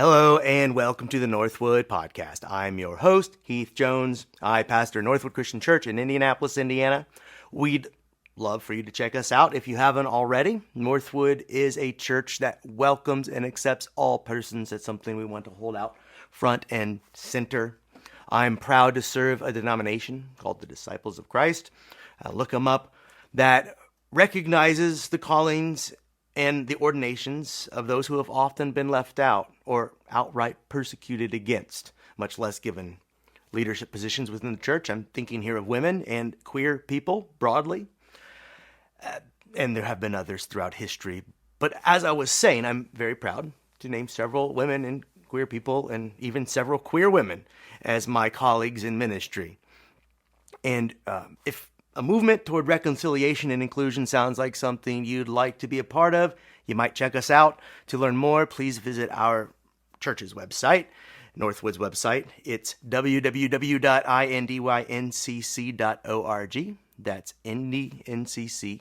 Hello and welcome to the Northwood Podcast. I'm your host, Heath Jones. I pastor Northwood Christian Church in Indianapolis, Indiana. We'd love for you to check us out if you haven't already. Northwood is a church that welcomes and accepts all persons. It's something we want to hold out front and center. I'm proud to serve a denomination called the Disciples of Christ. Look them up. That recognizes the callings and the ordinations of those who have often been left out or outright persecuted against, much less given leadership positions within the church. I'm thinking here of women and queer people broadly, and there have been others throughout history. But as I was saying, I'm very proud to name several women and queer people and even several queer women as my colleagues in ministry. And if a movement toward reconciliation and inclusion sounds like something you'd like to be a part of, you might check us out. To learn more, please visit our church's website, Northwood's website. It's www.indyncc.org. That's indncc.org.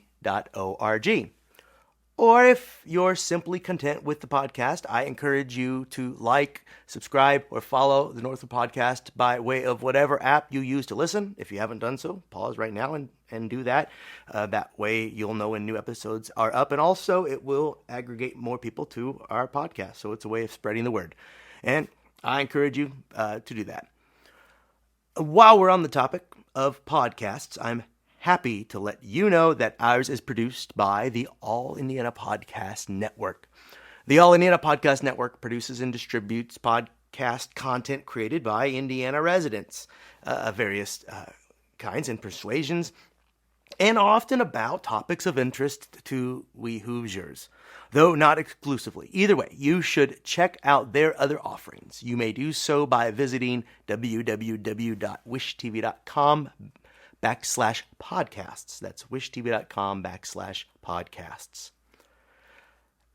Or if you're simply content with the podcast, I encourage you to like, subscribe, or follow the Northwood Podcast by way of whatever app you use to listen. If you haven't done so, pause right now and do that. That way you'll know when new episodes are up. And also it will aggregate more people to our podcast. So it's a way of spreading the word. And I encourage you to do that. While we're on the topic of podcasts, I'm happy to let you know that ours is produced by the All Indiana Podcast Network. The All Indiana Podcast Network produces and distributes podcast content created by Indiana residents of various kinds and persuasions, and often about topics of interest to we Hoosiers, though not exclusively. Either way, you should check out their other offerings. You may do so by visiting www.wishtv.com/podcasts. That's wishtv.com/podcasts.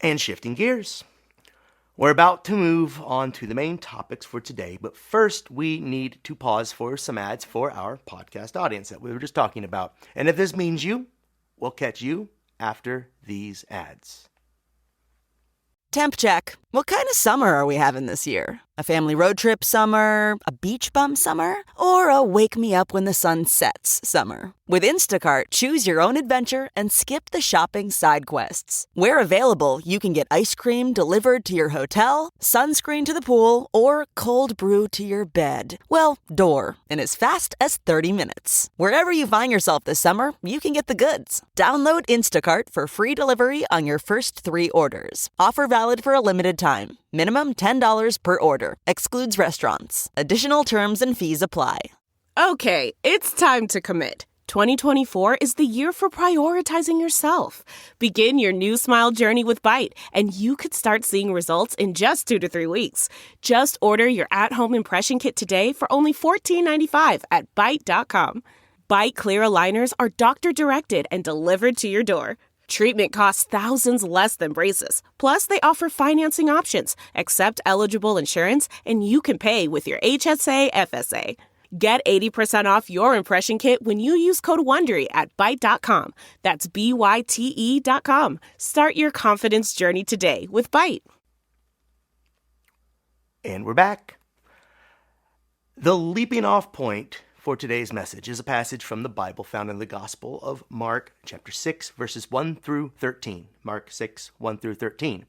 And shifting gears, we're about to move on to the main topics for today, but first we need to pause for some ads for our podcast audience that we were just talking about. And if this means you, we'll catch you after these ads. Temp check. What kind of summer are we having this year? A family road trip summer? A beach bum summer? Or a wake me up when the sun sets summer? With Instacart, choose your own adventure and skip the shopping side quests. Where available, you can get ice cream delivered to your hotel, sunscreen to the pool, or cold brew to your bed. Well, door, in as fast as 30 minutes. Wherever you find yourself this summer, you can get the goods. Download Instacart for free delivery on your first 3 orders. Offer valid for a limited time. Minimum $10 per order. Excludes restaurants. Additional terms and fees apply. Okay, it's time to commit. 2024 is the year for prioritizing yourself. Begin your new smile journey with Byte, and you could start seeing results in just 2 to 3 weeks. Just order your at-home impression kit today for only $14.95 at Byte.com. Byte Clear aligners are doctor-directed and delivered to your door. Treatment costs thousands less than braces. Plus, they offer financing options, accept eligible insurance, and you can pay with your HSA FSA. Get 80% off your impression kit when you use code WONDERY at Byte.com. That's BYTE.com. Start your confidence journey today with Byte. And we're back. The leaping off point for today's message is a passage from the Bible found in the Gospel of Mark, chapter 6, verses 1 through 13. Mark 6, 1 through 13.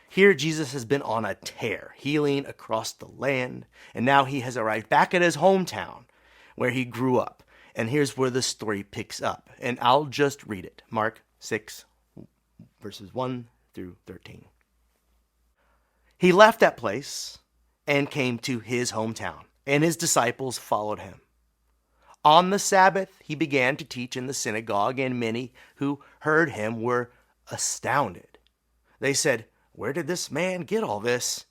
Here, Jesus has been on a tear, healing across the land, and now he has arrived back at his hometown, where he grew up. And here's where the story picks up, and I'll just read it. Mark 6, verses 1 through 13. He left that place and came to his hometown, and his disciples followed him. On the Sabbath, he began to teach in the synagogue, and many who heard him were astounded. They said, "Where did this man get all this?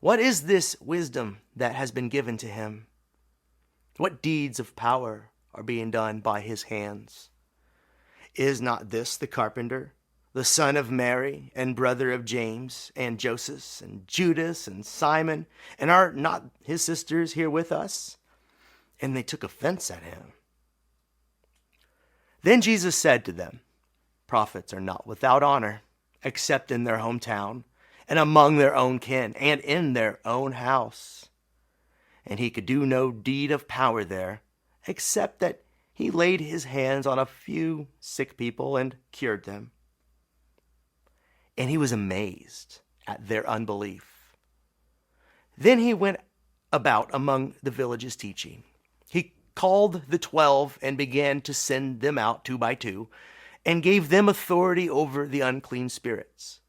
What is this wisdom that has been given to him? What deeds of power are being done by his hands? Is not this the carpenter, the son of Mary, and brother of James, and Joseph, and Judas, and Simon? And are not his sisters here with us?" And they took offense at him. Then Jesus said to them, "Prophets are not without honor, except in their hometown and among their own kin, and in their own house. And he could do no deed of power there, except that he laid his hands on a few sick people and cured them. And he was amazed at their unbelief. Then he went about among the villages teaching. He called the 12 and began to send them out 2 by 2, and gave them authority over the unclean spirits.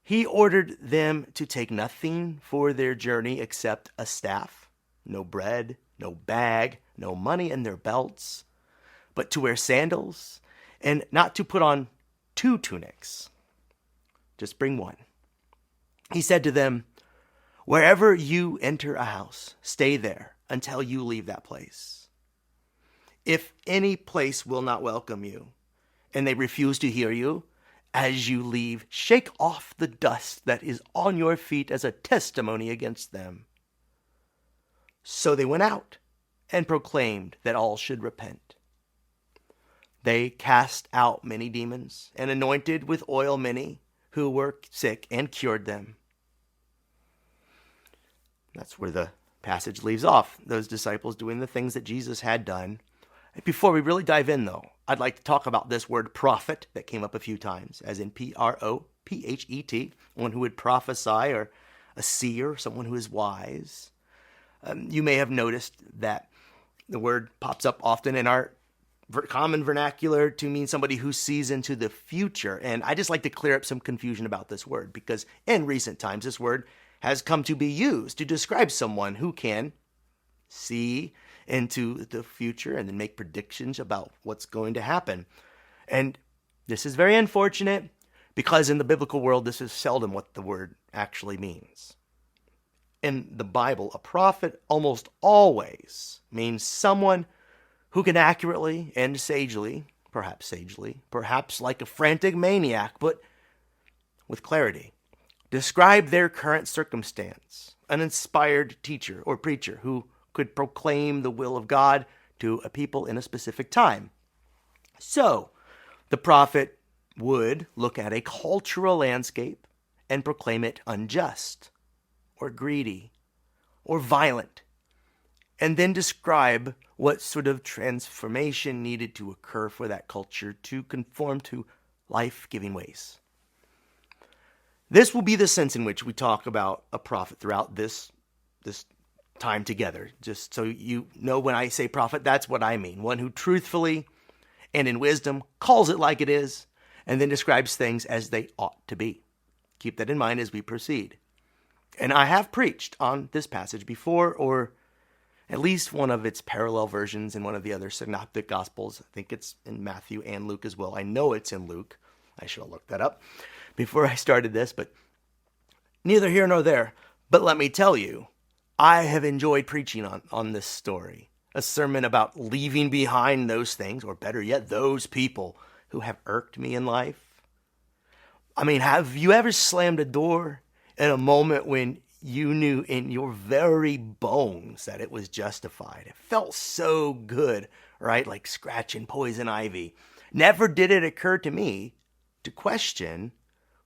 He ordered them to take nothing for their journey except a staff, no bread, no bag, no money in their belts, but to wear sandals, and not to put on 2 tunics. Just bring one. He said to them, "Wherever you enter a house, stay there until you leave that place. If any place will not welcome you, and they refuse to hear you, as you leave, shake off the dust that is on your feet as a testimony against them." So they went out and proclaimed that all should repent. They cast out many demons and anointed with oil many who were sick and cured them. That's where the passage leaves off, those disciples doing the things that Jesus had done. Before we really dive in, though, I'd like to talk about this word prophet that came up a few times, as in Prophet, one who would prophesy, or a seer, someone who is wise. You may have noticed that the word pops up often in our common vernacular to mean somebody who sees into the future. And I just like to clear up some confusion about this word, because in recent times, this word has come to be used to describe someone who can see into the future and then make predictions about what's going to happen. And this is very unfortunate, because in the biblical world, this is seldom what the word actually means. In the Bible, a prophet almost always means someone who can accurately and sagely, perhaps like a frantic maniac, but with clarity, describe their current circumstance. An inspired teacher or preacher who could proclaim the will of God to a people in a specific time. So, the prophet would look at a cultural landscape and proclaim it unjust, or greedy, or violent, and then describe what sort of transformation needed to occur for that culture to conform to life-giving ways. This will be the sense in which we talk about a prophet throughout this time together. Just so you know, when I say prophet, that's what I mean. One who truthfully and in wisdom calls it like it is, and then describes things as they ought to be. Keep that in mind as we proceed. And I have preached on this passage before, or at least one of its parallel versions in one of the other synoptic gospels. I think it's in Matthew and Luke as well. I know it's in Luke. I should have looked that up before I started this, but neither here nor there. But let me tell you, I have enjoyed preaching on this story, a sermon about leaving behind those things, or better yet, those people who have irked me in life. I mean, have you ever slammed a door in a moment when you knew in your very bones that it was justified? It felt so good, right? Like scratching poison ivy. Never did it occur to me to question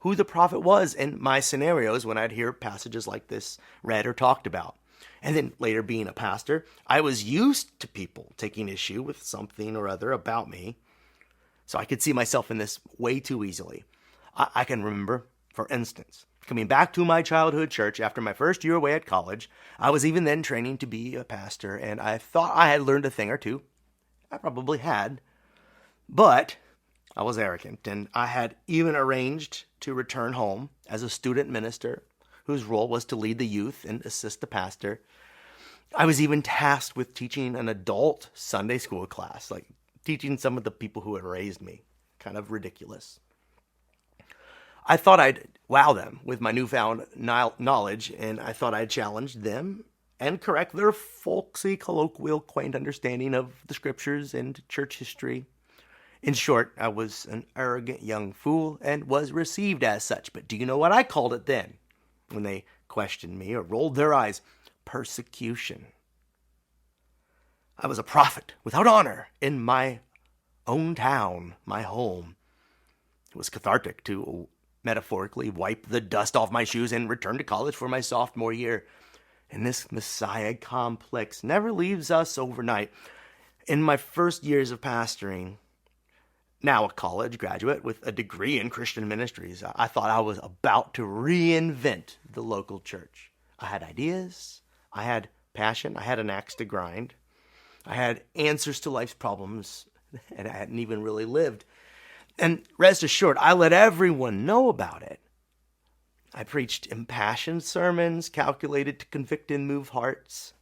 who the prophet was in my scenarios when I'd hear passages like this read or talked about. And then later, being a pastor, I was used to people taking issue with something or other about me. So I could see myself in this way too easily. I can remember, for instance, coming back to my childhood church after my first year away at college. I was even then training to be a pastor, and I thought I had learned a thing or two. I probably had. But I was arrogant, and I had even arranged to return home as a student minister whose role was to lead the youth and assist the pastor. I was even tasked with teaching an adult Sunday school class, like teaching some of the people who had raised me. Kind of ridiculous. I thought I'd wow them with my newfound knowledge, and I thought I'd challenge them and correct their folksy, colloquial, quaint understanding of the scriptures and church history. In short, I was an arrogant young fool and was received as such. But do you know what I called it then, when they questioned me or rolled their eyes? Persecution. I was a prophet without honor in my own town, my home. It was cathartic to metaphorically wipe the dust off my shoes and return to college for my sophomore year. And this Messiah complex never leaves us overnight. In my first years of pastoring, now a college graduate with a degree in Christian ministries, I thought I was about to reinvent the local church. I had ideas, I had passion, I had an axe to grind, I had answers to life's problems, and I hadn't even really lived. And rest assured, I let everyone know about it. I preached impassioned sermons calculated to convict and move hearts.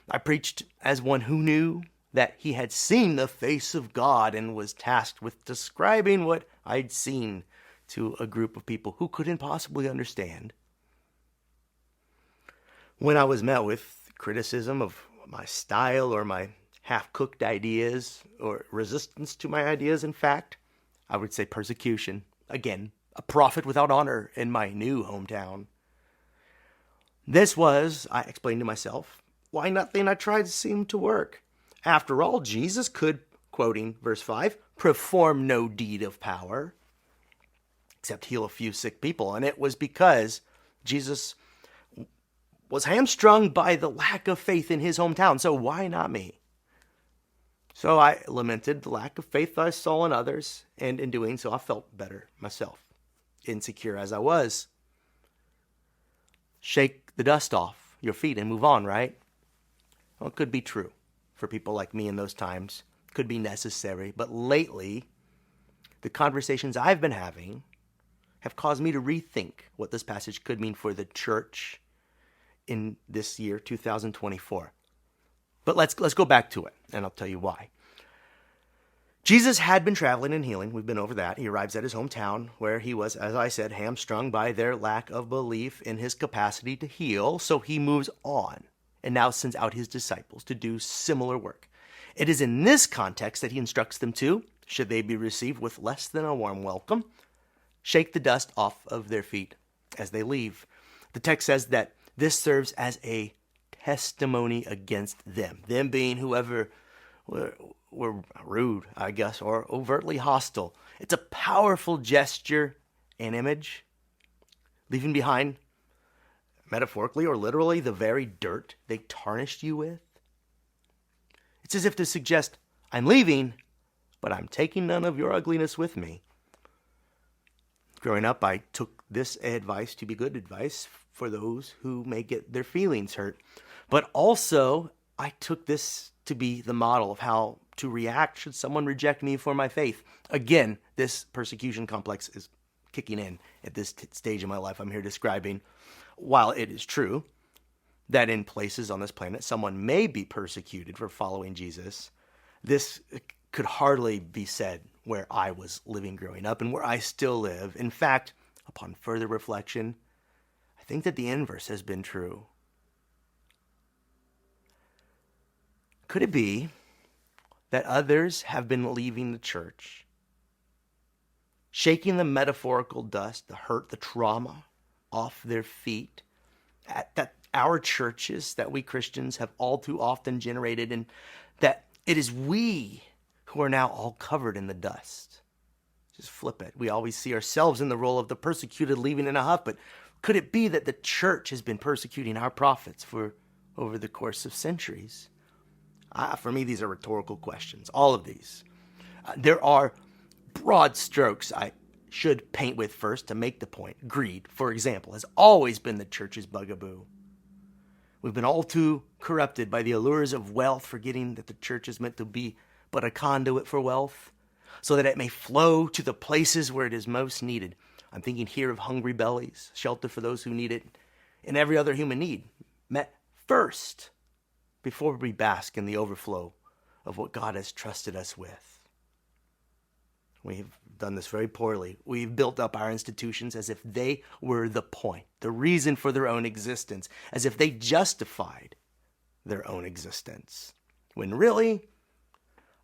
I preached as one who knew that he had seen the face of God and was tasked with describing what I'd seen to a group of people who couldn't possibly understand. When I was met with criticism of my style or my half-cooked ideas, or resistance to my ideas, in fact, I would say persecution. Again, a prophet without honor in my new hometown. This was, I explained to myself, why nothing I tried seemed to work. After all, Jesus could, quoting verse 5, perform no deed of power, except heal a few sick people. And it was because Jesus was hamstrung by the lack of faith in his hometown. So why not me? So I lamented the lack of faith I saw in others, and in doing so, I felt better myself, insecure as I was. Shake the dust off your feet and move on, right? Well, it could be true for people like me in those times. It could be necessary. But lately, the conversations I've been having have caused me to rethink what this passage could mean for the church in this year, 2024. But let's go back to it, and I'll tell you why. Jesus had been traveling and healing. We've been over that. He arrives at his hometown where he was, as I said, hamstrung by their lack of belief in his capacity to heal. So he moves on and now sends out his disciples to do similar work. It is in this context that he instructs them to, should they be received with less than a warm welcome, shake the dust off of their feet as they leave. The text says that this serves as a testimony against them being whoever were rude, I guess, or overtly hostile. It's a powerful gesture and image, leaving behind, metaphorically or literally, the very dirt they tarnished you with. It's as if to suggest, I'm leaving, but I'm taking none of your ugliness with me. Growing up, I took this advice to be good advice for those who may get their feelings hurt. But also, I took this to be the model of how to react should someone reject me for my faith. Again, this persecution complex is kicking in at this stage of my life I'm here describing. While it is true that in places on this planet someone may be persecuted for following Jesus, this could hardly be said where I was living growing up and where I still live. In fact, upon further reflection, I think that the inverse has been true. Could it be that others have been leaving the church, shaking the metaphorical dust, the hurt, the trauma off their feet, that our churches that we Christians have all too often generated, and that it is we who are now all covered in the dust? Just flip it. We always see ourselves in the role of the persecuted leaving in a huff, but could it be that the church has been persecuting our prophets for over the course of centuries? For me, these are rhetorical questions, all of these. There are broad strokes I should paint with first to make the point. Greed, for example, has always been the church's bugaboo. We've been all too corrupted by the allures of wealth, forgetting that the church is meant to be but a conduit for wealth, so that it may flow to the places where it is most needed. I'm thinking here of hungry bellies, shelter for those who need it, and every other human need met first before we bask in the overflow of what God has trusted us with. We've done this very poorly. We've built up our institutions as if they were the point, the reason for their own existence, as if they justified their own existence. When really,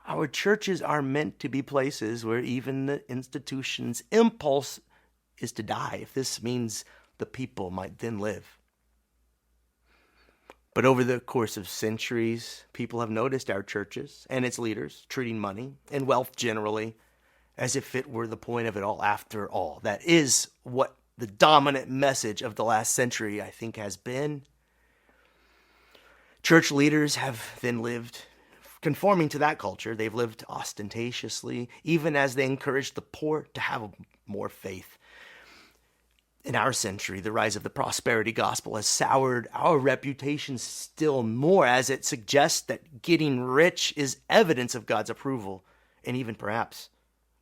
our churches are meant to be places where even the institution's impulse is to die, if this means the people might then live. But over the course of centuries, people have noticed our churches and its leaders treating money and wealth generally as if it were the point of it all after all. That is what the dominant message of the last century, I think, has been. Church leaders have then lived conforming to that culture. They've lived ostentatiously, even as they encouraged the poor to have more faith. In our century, the rise of the prosperity gospel has soured our reputation still more, as it suggests that getting rich is evidence of God's approval, and even perhaps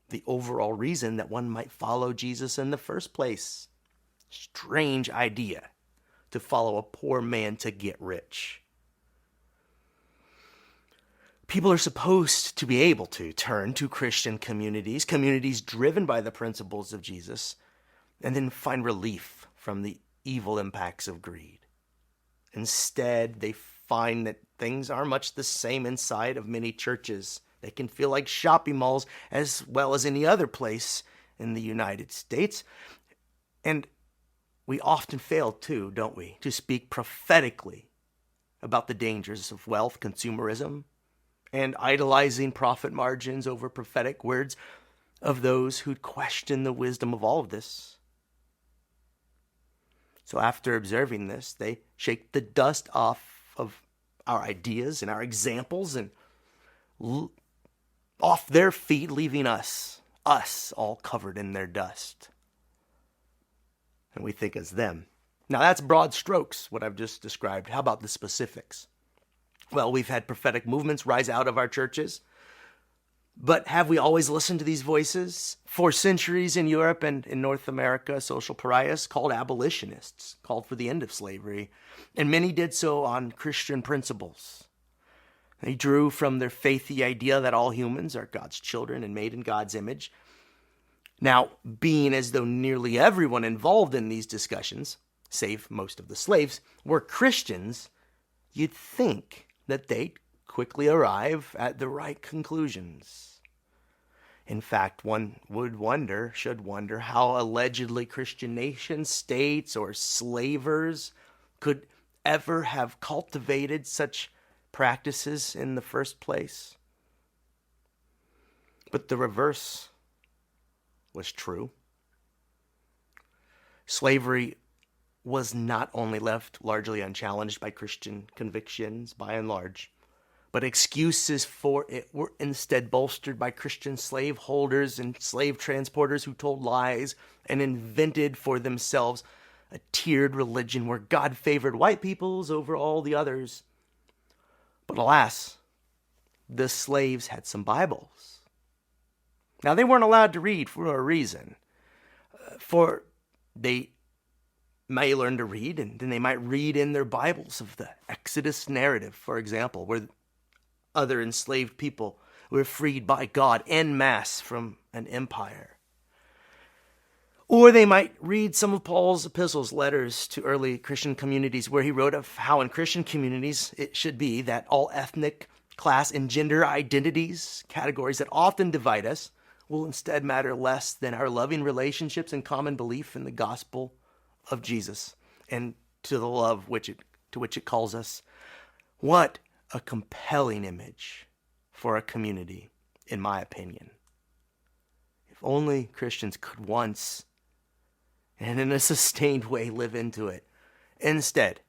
the overall reason that one might follow Jesus in the first place. Strange idea to follow a poor man to get rich. People are supposed to be able to turn to Christian communities driven by the principles of Jesus, and then find relief from the evil impacts of greed. Instead, they find that things are much the same inside of many churches. They can feel like shopping malls as well as any other place in the United States. And we often fail too, don't we, to speak prophetically about the dangers of wealth, consumerism, and idolizing profit margins over prophetic words of those who'd question the wisdom of all of this. So after observing this, they shake the dust off of our ideas and our examples and off their feet, leaving us all covered in their dust. And we think as them. Now that's broad strokes, what I've just described. How about the specifics? Well, we've had prophetic movements rise out of our churches. But have we always listened to these voices? For centuries in Europe and in North America, social pariahs called abolitionists called for the end of slavery, and many did so on Christian principles. They drew from their faith the idea that all humans are God's children and made in God's image. Now, being as though nearly everyone involved in these discussions, save most of the slaves, were Christians, you'd think that they'd quickly arrive at the right conclusions. In fact, one should wonder how allegedly Christian nations, states, or slavers could ever have cultivated such practices in the first place. But the reverse was true. Slavery was not only left largely unchallenged by Christian convictions, by and large, but excuses for it were instead bolstered by Christian slaveholders and slave transporters who told lies and invented for themselves a tiered religion where God favored white peoples over all the others. But alas, the slaves had some Bibles. Now, they weren't allowed to read for a reason. For they may learn to read, and then they might read in their Bibles of the Exodus narrative, for example, where other enslaved people were freed by God en masse from an empire. Or they might read some of Paul's epistles, letters to early Christian communities, where he wrote of how in Christian communities it should be that all ethnic, class, and gender identities, categories that often divide us, will instead matter less than our loving relationships and common belief in the gospel of Jesus and to the love to which it calls us. What a compelling image for a community, in my opinion. If only Christians could once, and in a sustained way, live into it. Instead,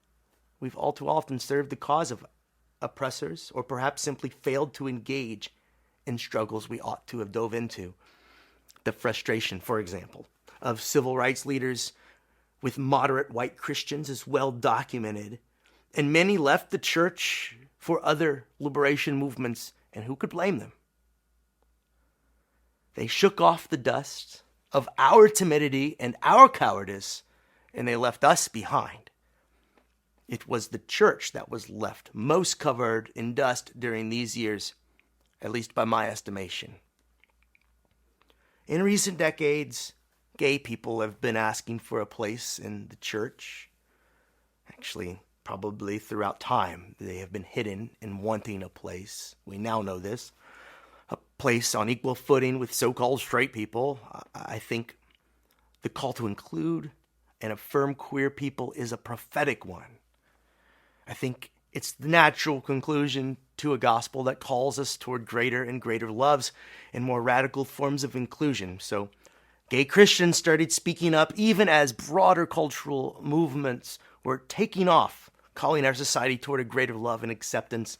we've all too often served the cause of oppressors, or perhaps simply failed to engage in struggles we ought to have dove into. The frustration, for example, of civil rights leaders with moderate white Christians is well documented, and many left the church for other liberation movements, and who could blame them? They shook off the dust of our timidity and our cowardice, and they left us behind. It was the church that was left most covered in dust during these years, at least by my estimation. In recent decades, gay people have been asking for a place in the church. Actually, probably throughout time, they have been hidden and wanting a place. We now know this. A place on equal footing with so-called straight people. I think the call to include and affirm queer people is a prophetic one. I think It's the natural conclusion to a gospel that calls us toward greater and greater loves and more radical forms of inclusion. So gay Christians started speaking up even as broader cultural movements were taking off, calling our society toward a greater love and acceptance.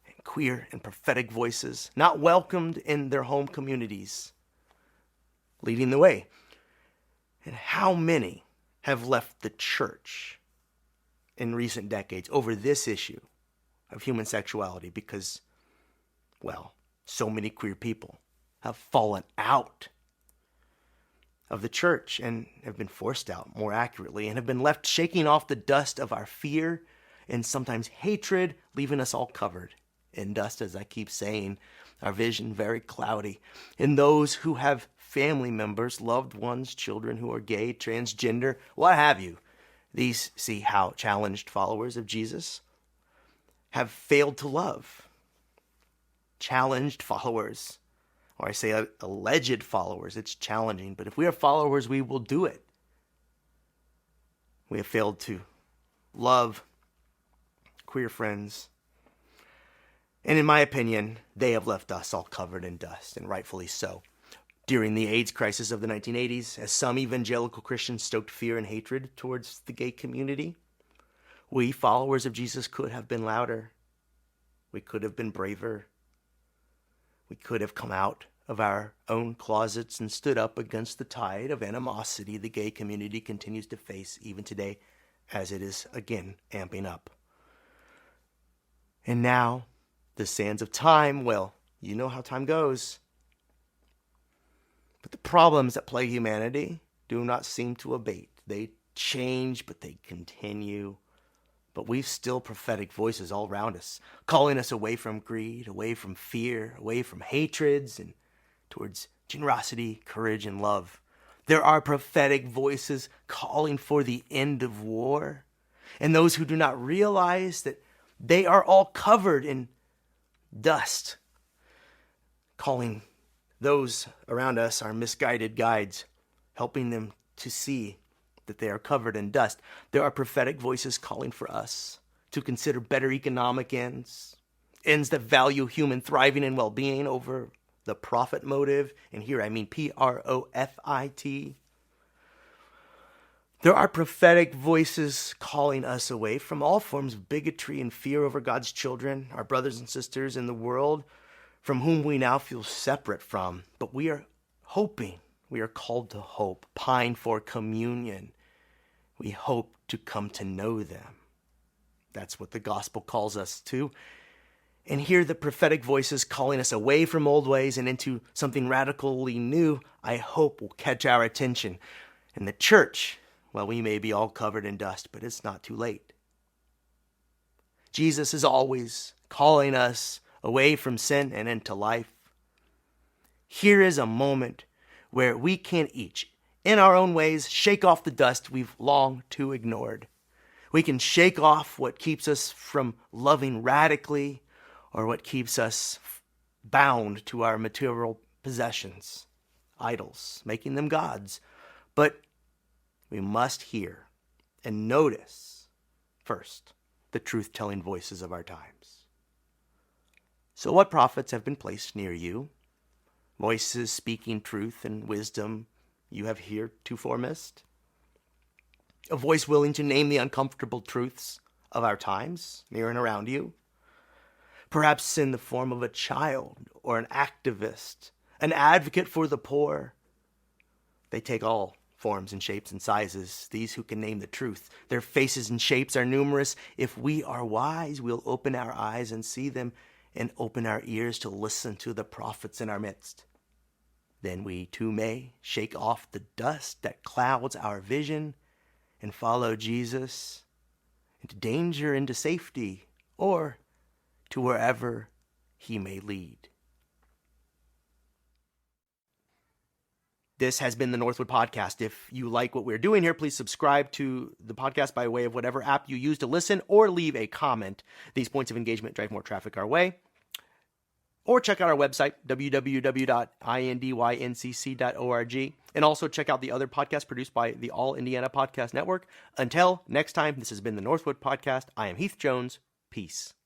And queer and prophetic voices, not welcomed in their home communities, leading the way. And how many have left the church in recent decades over this issue of human sexuality because, well, so many queer people have fallen out of the church and have been forced out, more accurately, and have been left shaking off the dust of our fear and sometimes hatred, leaving us all covered in dust, as I keep saying, our vision very cloudy. And those who have family members, loved ones, children who are gay, transgender, what have you, these see how challenged followers of Jesus have failed to love. Challenged followers, or I say alleged followers, it's challenging, but if we are followers, we will do it. We have failed to love queer friends. And in my opinion, they have left us all covered in dust, and rightfully so. During the AIDS crisis of the 1980s, as some evangelical Christians stoked fear and hatred towards the gay community, we, followers of Jesus, could have been louder. We could have been braver. We could have come out of our own closets and stood up against the tide of animosity the gay community continues to face even today, as it is again amping up. And now, the sands of time, well, you know how time goes. But the problems that plague humanity do not seem to abate. They change, but they continue. But we've still prophetic voices all around us, calling us away from greed, away from fear, away from hatreds, and towards generosity, courage, and love. There are prophetic voices calling for the end of war, and those who do not realize that they are all covered in dust, calling those around us our misguided guides, helping them to see that they are covered in dust. There are prophetic voices calling for us to consider better economic ends that value human thriving and well-being over the profit motive. And here I mean profit. There are prophetic voices calling us away from all forms of bigotry and fear over God's children, our brothers and sisters in the world, from whom we now feel separate from. But we are hoping, we are called to hope, pine for communion. We hope to come to know them. That's what the gospel calls us to. And here the prophetic voices calling us away from old ways and into something radically new, I hope will catch our attention. And the church, well, we may be all covered in dust, but it's not too late. Jesus is always calling us away from sin and into life. Here is a moment where we can each, in our own ways, shake off the dust we've long too ignored. We can shake off what keeps us from loving radically or what keeps us bound to our material possessions, idols, making them gods. But we must hear and notice first the truth-telling voices of our times. So what prophets have been placed near you? Voices speaking truth and wisdom you have heretofore missed? A voice willing to name the uncomfortable truths of our times, near and around you? Perhaps in the form of a child or an activist, an advocate for the poor. They take all forms and shapes and sizes, these who can name the truth. Their faces and shapes are numerous. If we are wise, we'll open our eyes and see them and open our ears to listen to the prophets in our midst. Then we too may shake off the dust that clouds our vision and follow Jesus into danger, into safety, or to wherever he may lead. This has been the Northwood Podcast. If you like what we're doing here, please subscribe to the podcast by way of whatever app you use to listen, or leave a comment. These points of engagement drive more traffic our way. Or check out our website, www.indyncc.org. And also check out the other podcasts produced by the All Indiana Podcast Network. Until next time, this has been the Northwood Podcast. I am Heath Jones. Peace.